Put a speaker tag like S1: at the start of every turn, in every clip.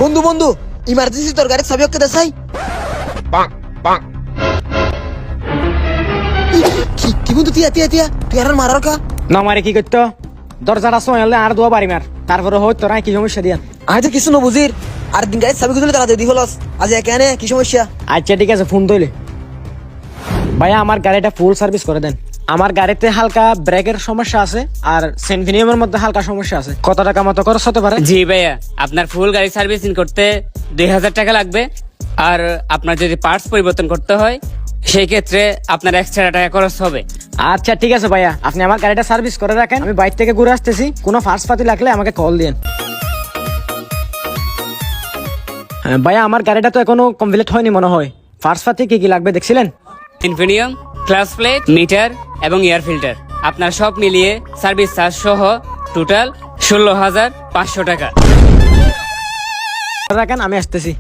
S1: বন্ধু বন্ধু ইমার্জেন্সি তোর গাড়ির চাবি ওকে দেখাই। কি বন্ধু তিয়া তিয়া তিয়া তুই আর মারার কা
S2: না মারে কি করতো দরজাটা সোয়ালে আর দোয়া বাড়ি মার তারপরে হয় তোরা কি সমস্যা দিয়া
S1: আমি তো কিছু না বুঝির আর দিন গাড়ির চাবি খুঁজলে তারা দিদি হলস আজ এখানে কি সমস্যা?
S2: আচ্ছা ঠিক আছে ফোন তৈলে ভাইয়া আমার গাড়িটা ফুল সার্ভিস করে দেন। আমার গাড়িতে হালকা ব্রেকের সমস্যা আছে আর সেনফিনিয়ামের মধ্যে হালকা সমস্যা আছে। কত টাকা মতো খরচ হতে পারে?
S3: জি ভাইয়া, আপনার ফুল গাড়ি সার্ভিসিং করতে 2000 টাকা লাগবে। আর আপনার যদি পার্টস পরিবর্তন করতে হয় সেই ক্ষেত্রে আপনার এক্সট্রা টাকা খরচ হবে।
S2: আচ্ছা ঠিক আছে ভাইয়া, আপনি আমার গাড়িটা সার্ভিস করে রাখেন, আমি বাইরে থেকে ঘুরে আসতেছি, কোনো ফার্স্ট পাতি লাগলে আমাকে কল দিন। হ্যাঁ ভাইয়া, আমার গাড়িটা তো এখনো কমপ্লিট হয়নি মনে হয়। ফার্স্ট পাতি কি কি লাগবে দেখছিলেন?
S3: ইনফিনিয়াম, ক্লাস প্লেট, মিটার এবং এয়ার ফিল্টার, আপনার সব মিলিয়ে সার্ভিস চার্জ সহ টোটাল 16,500 টাকা।
S2: রাখেন, আমি আসতেছি।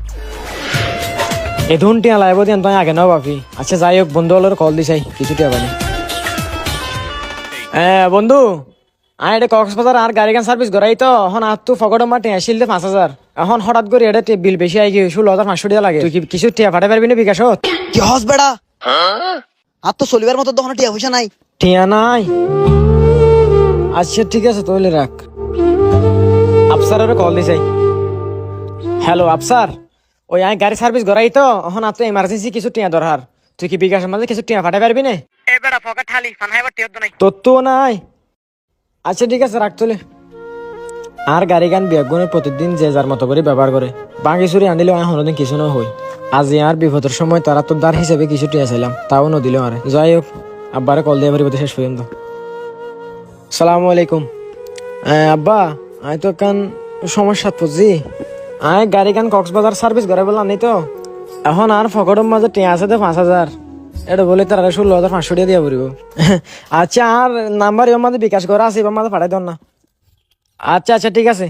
S2: এ ধুনটি লাইব দিন তো আগে নাও বাপি। আচ্ছা যাই হোক, বন্ধু হলোর কল দিছাই কিছুটি আবানি। বন্ধু আমি এটা কক্সবাজার আর গাড়ি গান সার্ভিস করাই তো, এখন আর তো ফকট মাঠে আসিল 5,000, এখন হঠাৎ করে এটা বিল বেশি আই গিয়ে 16,500 টাকা লাগে। তুই কি কিছু টিয়া পাঠাতে পারবি না বিকাশত?
S1: কি হস বেড়া, আর তো চলিবার মতো তখন টিয়া পয়সা নাই।
S2: টিয়া নাই? আচ্ছা ঠিক আছে তাহলে রাখ। আফসারের কল দিছাই। হ্যালো আফসার, ওই আমি গাড়ি সার্ভিস করাই তো, এখন আর তো এমার্জেন্সি কিছু টিয়া দরকার। তুই কি বিকাশের মাঝে কিছু টিয়া পাঠাতে পারবি না? তোর তো নাই। আচ্ছা ঠিক আছে রাখ চলে। আর গাড়ি গান বিয়াগুনে প্রতিদিন যে যার মতো করে ব্যবহার করে, বাকি চুরি আনিলেও আমি হনোদিন কিছু না হই। আজি আর বিপদের সময় তারা তোর দার হিসেবে কিছু টিয়া চাইলাম, তাও নদিল আরে। যাই হোক, আব্বারে কল দিয়ে পারিব শেষ পর্যন্ত। সালামু আলাইকুম। আব্বা আমি তো কান সমস্যা পড়ছি। আমি গাড়ি কান কক্সবাজার সার্ভিস করে বললাম নি তো, এখন আর ফকটের মাঝে টিয়া আছে 5,000, এটা বলে তারা 16,500 টাকা দিয়ে পড়িব। আচ্ছা আর নাম্বার এর মধ্যে বিকাশ করা আছে, এবার মাঝে পাঠাই দেন না। আচ্ছা আচ্ছা ঠিক আছে।